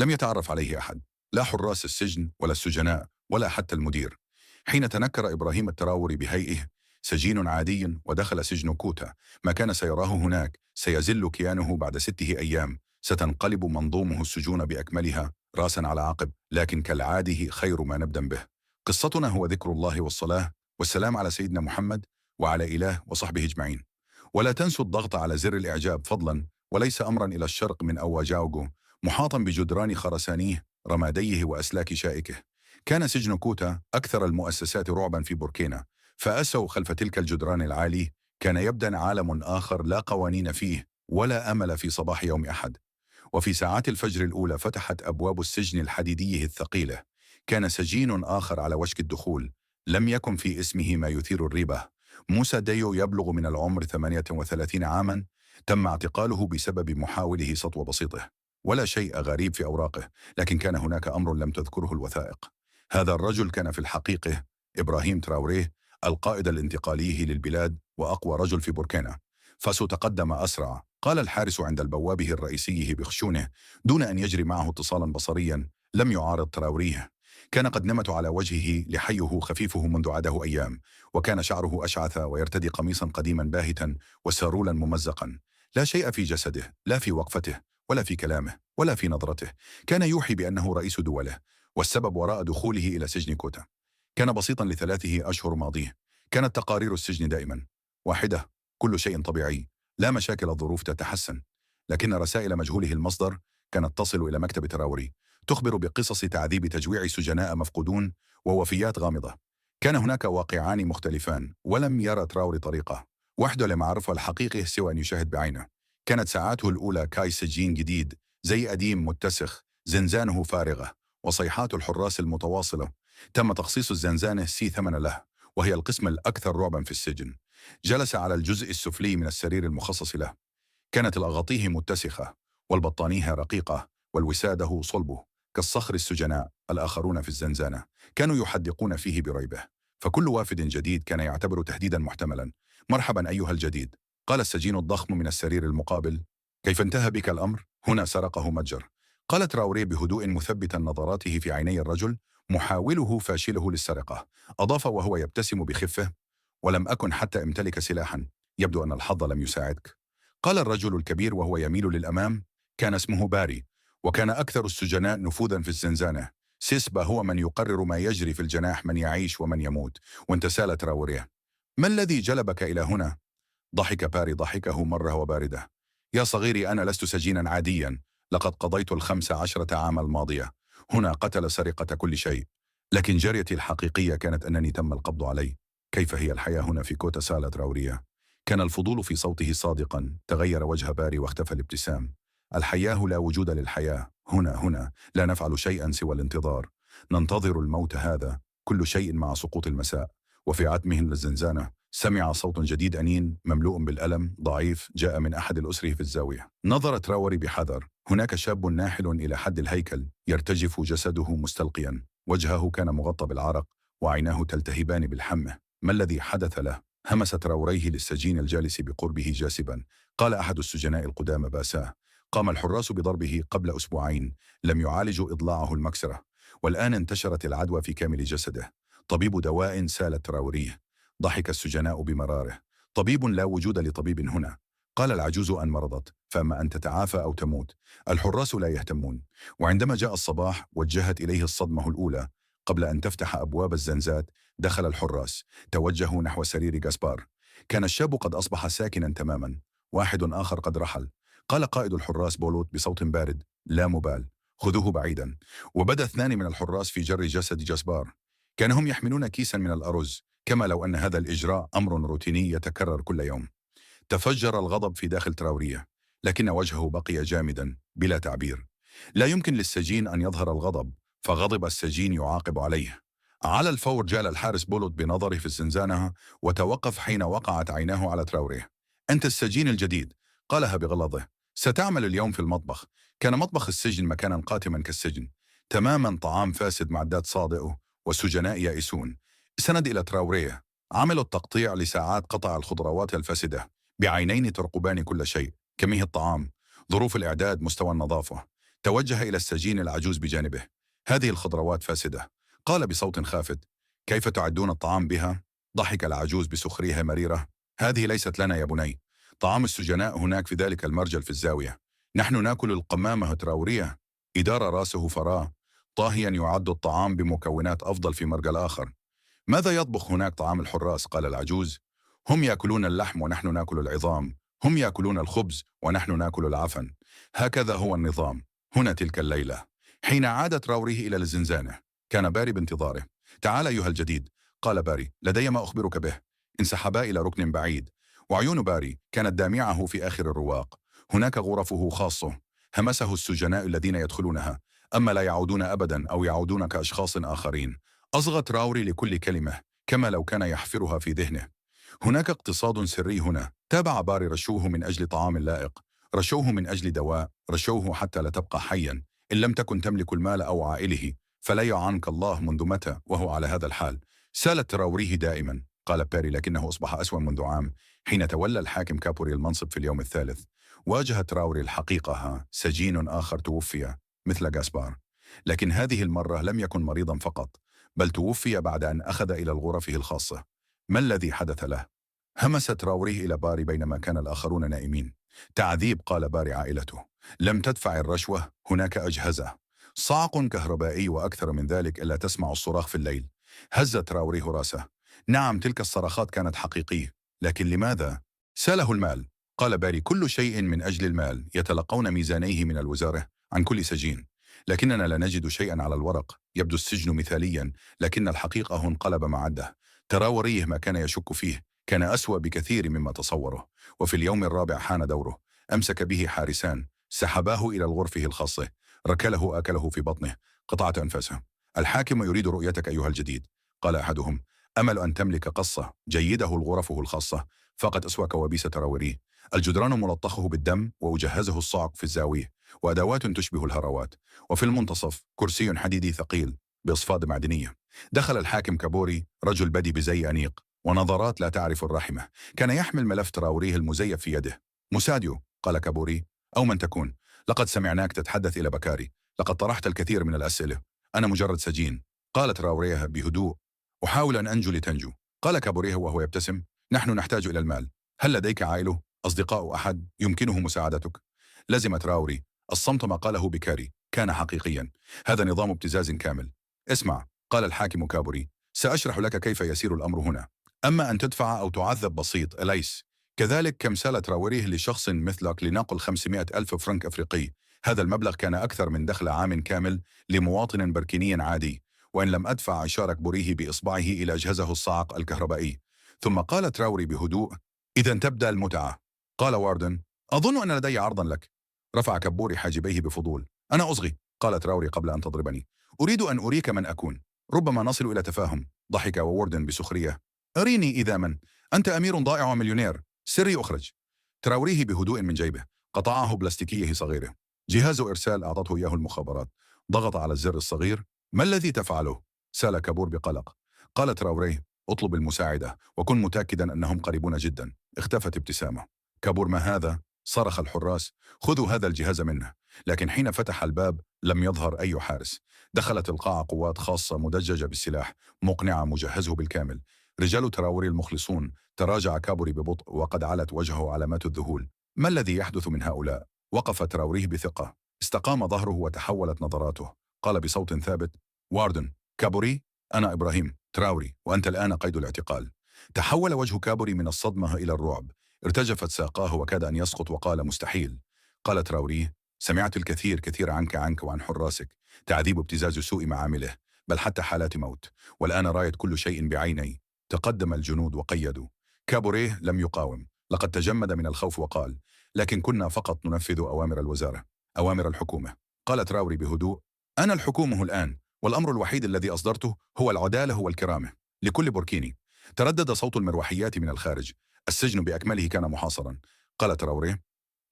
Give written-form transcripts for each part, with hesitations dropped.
لم يتعرف عليه أحد، لا حراس السجن ولا السجناء ولا حتى المدير. حين تنكر إبراهيم التراوري بهيئه سجين عادي ودخل سجن كوتا، ما كان سيراه هناك سيزل كيانه بعد 6 أيام. ستنقلب منظومه السجون بأكملها راسا على عقب، لكن كالعاده خير ما نبدأ به. قصتنا هو ذكر الله والصلاة والسلام على سيدنا محمد وعلى إله وصحبه أجمعين. ولا تنسوا الضغط على زر الإعجاب فضلا، وليس أمرا إلى الشرق من أواجاوغو، محاطا بجدران خرسانيه رماديه وأسلاك شائكه. كان سجن كوتا أكثر المؤسسات رعبا في بوركينا، فأسوا خلف تلك الجدران العالي. كان يبدأ عالم آخر لا قوانين فيه ولا أمل في صباح يوم أحد. وفي ساعات الفجر الأولى فتحت أبواب السجن الحديدي الثقيلة. كان سجين آخر على وشك الدخول، لم يكن في اسمه ما يثير الريبة. موسى ديو يبلغ من العمر 38 عاما، تم اعتقاله بسبب محاوله سطو بسيطه. ولا شيء غريب في أوراقه، لكن كان هناك أمر لم تذكره الوثائق. هذا الرجل كان في الحقيقة إبراهيم تراوريه، القائد الانتقالي للبلاد وأقوى رجل في بوركينا. فاسو تقدم أسرع، قال الحارس عند البوابه الرئيسي بخشونه دون أن يجري معه اتصالا بصريا. لم يعارض تراوريه. كان قد نمت على وجهه لحيه خفيفه منذ عاده أيام، وكان شعره أشعث ويرتدي قميصا قديما باهتا وسارولا ممزقا. لا شيء في جسده، لا في وقفته ولا في كلامه ولا في نظرته كان يوحي بأنه رئيس دوله. والسبب وراء دخوله إلى سجن كوتا كان بسيطا ل3 أشهر ماضيه. كانت تقارير السجن دائما واحدة: كل شيء طبيعي، لا مشاكل، الظروف تتحسن. لكن رسائل مجهوله المصدر كانت تصل إلى مكتب تراوري، تخبر بقصص تعذيب تجويع سجناء مفقودون ووفيات غامضة. كان هناك واقعان مختلفان، ولم يرى تراوري طريقة وحده لمعرفة الحقيقة سوى أن يشاهد بعينه. كانت ساعاته الأولى كاي سجين جديد زي قديم متسخ، زنزانه فارغة وصيحات الحراس المتواصلة. تم تخصيص الزنزانة سي ثمن له، وهي القسم الأكثر رعبا في السجن. جلس على الجزء السفلي من السرير المخصص له. كانت الأغاطيه متسخة والبطانية رقيقة والوساده صلبه كالصخر. السجناء الآخرون في الزنزانة كانوا يحدقون فيه بريبه، فكل وافد جديد كان يعتبر تهديدا محتملا. مرحبا أيها الجديد، قال السجين الضخم من السرير المقابل. كيف انتهى بك الأمر؟ هنا سرقه متجر، قال تراوري بهدوء مثبتا نظراته في عيني الرجل محاوله فاشله للسرقة. أضاف وهو يبتسم بخفة: ولم أكن حتى امتلك سلاحا، يبدو أن الحظ لم يساعدك. قال الرجل الكبير وهو يميل للأمام: كان اسمه باري، وكان أكثر السجناء نفوذا في الزنزانة. سيسبا هو من يقرر ما يجري في الجناح، من يعيش ومن يموت. وانتسال تراوريه: ما الذي جلبك إلى هنا؟ ضحك باري ضحكه مرة وباردة: يا صغيري، أنا لست سجينا عاديا، لقد قضيت 15 عام الماضية هنا قتل سرقة كل شيء. لكن جريتي الحقيقية كانت أنني تم القبض علي. كيف هي الحياة هنا في كوتا؟ سالة تراورية. كان الفضول في صوته صادقا. تغير وجه باري واختفى الابتسام. الحياة لا وجود للحياة هنا لا نفعل شيئا سوى الانتظار، ننتظر الموت، هذا كل شيء مع سقوط المساء. وفي عتمه للزنزانة سمع صوت جديد أنين مملوء بالألم ضعيف جاء من أحد الأسره في الزاوية. نظر تراوري بحذر. هناك شاب ناحل إلى حد الهيكل يرتجف جسده مستلقيا، وجهه كان مغطى بالعرق وعيناه تلتهبان بالحمة. ما الذي حدث له؟ همس تراوريه للسجين الجالس بقربه جاسبا. قال أحد السجناء القدامى باساه: قام الحراس بضربه قبل أسبوعين، لم يعالجوا إضلاعه المكسرة، والآن انتشرت العدوى في كامل جسده. طبيب دواء؟ سال تراوريه. ضحك السجناء بمراره. طبيب لا وجود لطبيب هنا. قال العجوز: أن مرضت، فأما أن تتعافى أو تموت. الحراس لا يهتمون. وعندما جاء الصباح وجهت إليه الصدمة الأولى. قبل أن تفتح أبواب الزنزات دخل الحراس، توجهوا نحو سرير غاسبار. كان الشاب قد أصبح ساكنا تماما. واحد آخر قد رحل. قال قائد الحراس بولوت بصوت بارد: لا مبال، خذوه بعيدا. وبدا 2 من الحراس في جر جسد جاسبار. كانوا هم يحملون كيسا من الأرز، كما لو أن هذا الإجراء أمر روتيني يتكرر كل يوم. تفجر الغضب في داخل تراوريه، لكن وجهه بقي جامدا بلا تعبير. لا يمكن للسجين أن يظهر الغضب، فغضب السجين يعاقب عليه. على الفور جال الحارس بولوت بنظره في الزنزانة، وتوقف حين وقعت عيناه على تراوريه. أنت السجين الجديد، قالها بغلظه. ستعمل اليوم في المطبخ. كان مطبخ السجن مكانا قاتما كالسجن تماما، طعام فاسد، معدات صادئة، والسجناء يائسون. سند إلى تراوريه. عمل التقطيع لساعات، قطع الخضروات الفاسدة بعينين ترقبان كل شيء: كميه الطعام، ظروف الإعداد، مستوى النظافة. توجه إلى السجين العجوز بجانبه. هذه الخضروات فاسدة، قال بصوت خافت. كيف تعدون الطعام بها؟ ضحك العجوز بسخرية مريرة. هذه ليست لنا يا بني، طعام السجناء هناك في ذلك المرجل في الزاوية. نحن ناكل القمامة التراورية. إدار راسه فراه، طاهيا يعد الطعام بمكونات أفضل في مرجل آخر. ماذا يطبخ هناك طعام الحراس؟ قال العجوز. هم يأكلون اللحم ونحن ناكل العظام، هم يأكلون الخبز ونحن ناكل العفن. هكذا هو النظام. هنا تلك الليلة حين عاد تراوريه إلى الزنزانة كان باري بانتظاره. تعال أيها الجديد، قال باري، لدي ما أخبرك به. انسحبا إلى ركن بعيد، وعيون باري كانت دامعة في آخر الرواق. هناك غرفه خاصة، همسه السجناء الذين يدخلونها، أما لا يعودون أبدا أو يعودون كأشخاص آخرين. أصغى تراوري لكل كلمة كما لو كان يحفرها في ذهنه. هناك اقتصاد سري هنا. تابع باري. رشوه من أجل طعام لائق، رشوه من أجل دواء، رشوه حتى لا تبقى حيا. إن لم تكن تملك المال أو عائله فلا يعنك الله منذ متى وهو على هذا الحال. سالت تراوريه دائما، قال باري، لكنه أصبح أسوأ منذ عام حين تولى الحاكم كابوري المنصب في اليوم الثالث. واجه تراوري الحقيقة، سجين آخر توفي مثل غاسبار، لكن هذه المرة لم يكن مريضا فقط، بل توفي بعد أن أخذ إلى غرفه الخاصة. ما الذي حدث له؟ همس تراوريه إلى باري بينما كان الآخرون نائمين. تعذيب، قال باري. عائلته لم تدفع الرشوة. هناك أجهزة، صعق كهربائي وأكثر من ذلك، إلا تسمع الصراخ في الليل. هز تراوريه راسه. نعم، تلك الصرخات كانت حقيقية، لكن لماذا؟ ساله المال، قال باري. كل شيء من أجل المال. يتلقون ميزانيه من الوزارة عن كل سجين، لكننا لا نجد شيئا على الورق. يبدو السجن مثاليا، لكن الحقيقة انقلب معده. تراوريه ما كان يشك فيه كان أسوأ بكثير مما تصوره. وفي اليوم الرابع حان دوره. أمسك به حارسان، سحباه إلى غرفه الخاصة، ركله أكله في بطنه، قطعت أنفاسه. الحاكم يريد رؤيتك أيها الجديد، قال أحدهم. أمل أن تملك قصة جيده غرفه الخاصة، فقد أسوأ كوابيس تراوريه. الجدران ملطخه بالدم، وأجهزه الصعق في الزاوية، وأدوات تشبه الهروات، وفي المنتصف كرسي حديدي ثقيل بأصفاد معدنية. دخل الحاكم كابوري، رجل بدي بزي أنيق ونظرات لا تعرف الرحمة. كان يحمل ملف تراوريه المزيف في يده. مساديو، قال كابوري، أو من تكون، لقد سمعناك تتحدث إلى بكاري. لقد طرحت الكثير من الأسئلة. أنا مجرد سجين، قال تراوريه بهدوء. أحاول أن أنجو لتنجو، قال كابوريه وهو يبتسم. نحن نحتاج إلى المال. هل لديك عائلة؟ أصدقاء؟ أحد يمكنه مساعدتك؟ لزم تراوري الصمت. ما قاله بكاري كان حقيقيا. هذا نظام ابتزاز كامل. اسمع، قال الحاكم كابوري، سأشرح لك كيف يسير الأمر هنا. أما أن تدفع أو تعذب بسيط، أليس كذلك؟ كمثال تراوريه لشخص مثلك لنقل 500 ألف فرنك أفريقي. هذا المبلغ كان أكثر من دخل عام كامل لمواطن بركيني عادي. وإن لم أدفع، أشار كبوريه بإصبعه إلى أجهزه الصعق الكهربائي. ثم قال تراوري بهدوء، إذا تبدأ المتعة. قال واردن، أظن أن لدي عرضا لك. رفع كبوري حاجبيه بفضول. أنا أصغي، قال تراوري قبل أن تضربني. أريد أن أريك من أكون. ربما نصل إلى تفاهم. ضحك واردن بسخرية. أريني إذا من. أنت أمير ضائع ومليونير. سري أخرج. تراوريه بهدوء من جيبه قطعه بلاستيكيه صغيرة، جهاز إرسال أعطته إياه المخابرات. ضغط على الزر الصغير. ما الذي تفعله؟ سأل كابور بقلق. قال تراوريه، اطلب المساعدة وكن متأكدا أنهم قريبون جدا. اختفت ابتسامة. كابور، ما هذا؟ صرخ الحراس. خذوا هذا الجهاز منه. لكن حين فتح الباب لم يظهر أي حارس. دخلت القاعة قوات خاصة مدججة بالسلاح، مقنعة، مجهزه بالكامل. رجال تراوري المخلصون. تراجع كابوري ببطء وقد علت وجهه علامات الذهول. ما الذي يحدث من هؤلاء؟ وقف تراوريه بثقة. استقام ظهره وتحولت نظراته. قال بصوت ثابت، واردن، كابوري، أنا إبراهيم تراوري، وأنت الآن قيد الاعتقال. تحول وجه كابوري من الصدمة إلى الرعب. ارتجفت ساقاه وكاد أن يسقط وقال مستحيل. قال تراوري، سمعت الكثير كثير عنك وعن حراسك. تعذيب، ابتزاز، سوء معامله، بل حتى حالات موت. والآن رايت كل شيء بعيني. تقدم الجنود وقيدوا. كابوريه لم يقاوم. لقد تجمد من الخوف وقال، لكن كنا فقط ننفذ أوامر الوزارة، أوامر الحكومة. قال تراوري بهدوء، أنا الحكومة الآن، والأمر الوحيد الذي أصدرته هو العدالة والكرامة لكل بوركيني. تردد صوت المروحيات من الخارج. السجن بأكمله كان محاصرا. قال تراوري،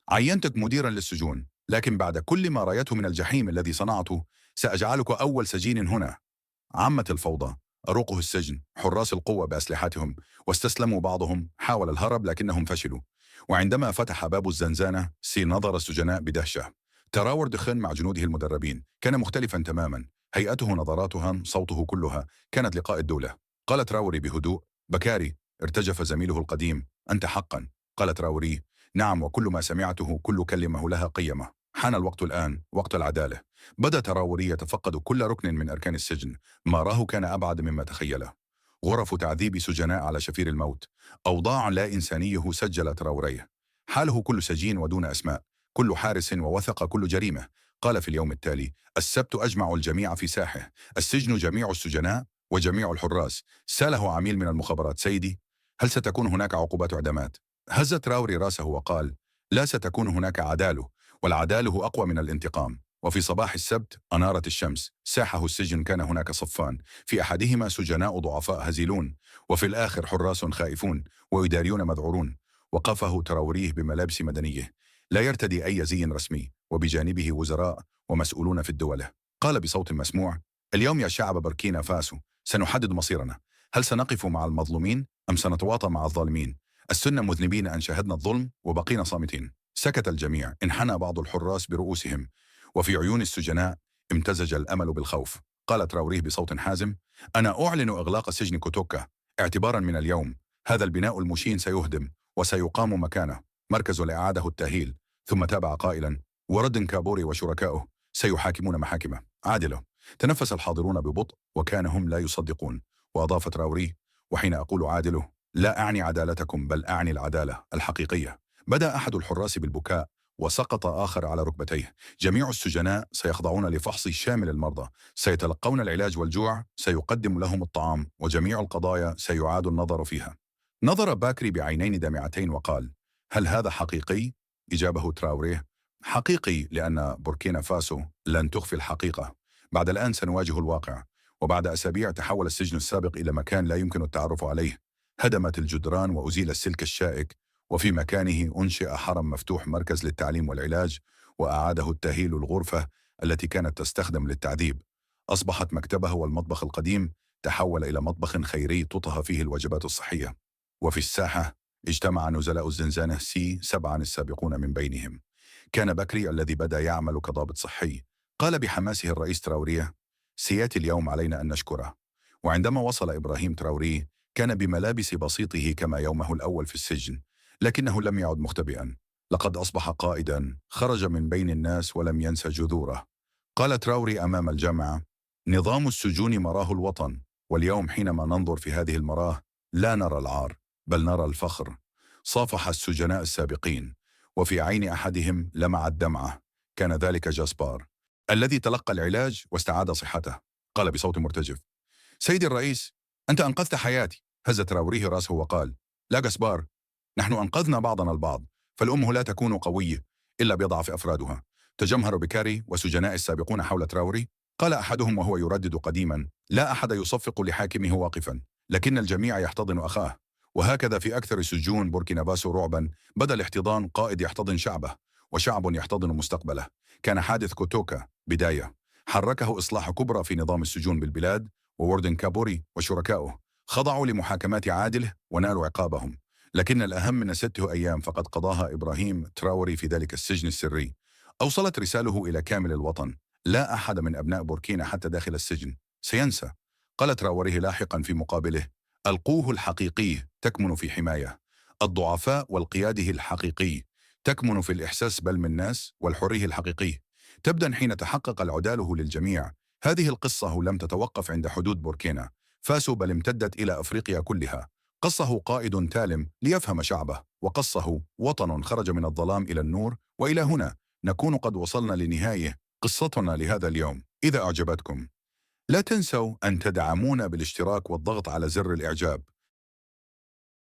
عينتك مديرا للسجون، لكن بعد كل ما رأيته من الجحيم الذي صنعته سأجعلك أول سجين هنا. عمت الفوضى. أروقه السجن، حراس القوة بأسلحتهم، واستسلموا. بعضهم حاول الهرب لكنهم فشلوا. وعندما فتح باب الزنزانة نظر السجناء بدهشة. تراور دخن مع جنوده المدربين كان مختلفا تماما، هيئته، نظراتها، صوته، كلها كانت لقاء الدولة. قال تراوري بهدوء: بكاري. ارتجف زميله القديم: أنت حقا. قال تراوري: نعم، وكل ما سمعته، كل كلمة لها قيمة. حان الوقت الآن، وقت العدالة. بدأ تراوري يتفقد كل ركن من أركان السجن. ما راه كان أبعد مما تخيله. غرف تعذيب سجناء على شفير الموت، أوضاع لا إنسانيه سجل تراوريه. حاله كل سجين ودون أسماء، كل حارس ووثق كل جريمة. قال في اليوم التالي: السبت أجمع الجميع في ساحه، السجن جميع السجناء وجميع الحراس. سأله عميل من المخابرات: سيدي، هل ستكون هناك عقوبات إعدامات؟ هز تراوري رأسه وقال: لا ستكون هناك عدالة، والعدالة أقوى من الانتقام. وفي صباح السبت أنارت الشمس ساحه السجن. كان هناك صفان، في أحدهما سجناء ضعفاء هزيلون، وفي الآخر حراس خائفون وإداريون مذعورون. وقفه تراوريه بملابس مدنيه، لا يرتدي أي زي رسمي، وبجانبه وزراء ومسؤولون في الدولة. قال بصوت مسموع: اليوم يا شعب بوركينا فاسو سنحدد مصيرنا. هل سنقف مع المظلومين أم سنتواطى مع الظالمين؟ السنة مذنبين أن شاهدنا الظلم وبقينا صامتين. سكت الجميع. انحنى بعض الحراس برؤوسهم، وفي عيون السجناء امتزج الأمل بالخوف. قال تراوريه بصوت حازم: أنا أعلن إغلاق سجن كوتوكا. اعتبارا من اليوم، هذا البناء المشين سيهدم وسيقام مكانه مركز لإعادة التأهيل. ثم تابع قائلا: ورد كابوري وشركائه سيحاكمون محاكمة عادلة. تنفس الحاضرون ببطء، وكان هم لا يصدقون. وأضاف تراوري: وحين أقول عادله، لا أعني عدالتكم، بل أعني العدالة الحقيقية. بدأ أحد الحراس بالبكاء، وسقط آخر على ركبتيه. جميع السجناء سيخضعون لفحص شامل المرضى، سيتلقون العلاج والجوع، سيقدم لهم الطعام، وجميع القضايا سيعاد النظر فيها. نظر باكري بعينين دامعتين وقال: هل هذا حقيقي؟ إجابه تراوريه: حقيقي، لأن بوركينا فاسو لن تخفي الحقيقة. بعد الآن سنواجه الواقع. وبعد أسابيع تحول السجن السابق إلى مكان لا يمكن التعرف عليه. هدمت الجدران وأزيل السلك الشائك، وفي مكانه أنشئ حرم مفتوح، مركز للتعليم والعلاج، وأعاده التأهيل الغرفة التي كانت تستخدم للتعذيب. أصبحت مكتبه والمطبخ القديم تحول إلى مطبخ خيري تطهى فيه الوجبات الصحية. وفي الساحة اجتمع نزلاء الزنزانة سي 7 السابقون من بينهم. كان بكري الذي بدأ يعمل كضابط صحي. قال بحماسه الرئيس تراوريه: سياتي اليوم علينا أن نشكره. وعندما وصل إبراهيم تراوري كان بملابس بسيطه كما يومه الأول في السجن، لكنه لم يعد مختبئا. لقد أصبح قائدا، خرج من بين الناس ولم ينسى جذوره. قال تراوري أمام الجامعة: نظام السجون مراه الوطن، واليوم حينما ننظر في هذه المراه لا نرى العار، بل نرى الفخر. صافح السجناء السابقين، وفي عين أحدهم لمعت دمعة. كان ذلك جاسبار الذي تلقى العلاج واستعاد صحته. قال بصوت مرتجف: سيدي الرئيس، أنت أنقذت حياتي. هز تراوريه رأسه وقال: لا جاسبار، نحن أنقذنا بعضنا البعض، فالأمة لا تكون قوية إلا بيضعف أفرادها. تجمهر بكاري وسجناء السابقون حول تراوري. قال أحدهم وهو يردد قديما: لا أحد يصفق لحاكمه واقفا، لكن الجميع يحتضن أخاه. وهكذا في أكثر سجون بوركينا فاسو رعبا، بدأ الاحتضان، قائد يحتضن شعبه، وشعب يحتضن مستقبله. كان حادث كوتوكا بداية حركه إصلاح كبرى في نظام السجون بالبلاد، ووردن كابوري وشركائه خضعوا لمحاكمات عادله ونالوا عقابهم. لكن الأهم من 6 أيام فقد قضاها إبراهيم تراوري في ذلك السجن السري أوصلت رساله إلى كامل الوطن. لا أحد من أبناء بوركينا حتى داخل السجن سينسى. قال تراوريه لاحقا في مقابله: القوه الحقيقي تكمن في حماية الضعفاء، والقياده الحقيقي تكمن في الإحساس بل من الناس، والحريه الحقيقي تبدأ حين تحقق العداله للجميع. هذه القصة لم تتوقف عند حدود بوركينا فاسو، بل امتدت إلى أفريقيا كلها. قصه قائد تالم ليفهم شعبه، وقصه وطن خرج من الظلام إلى النور. وإلى هنا نكون قد وصلنا لنهاية قصتنا لهذا اليوم. إذا أعجبتكم لا تنسوا أن تدعمونا بالاشتراك والضغط على زر الإعجاب.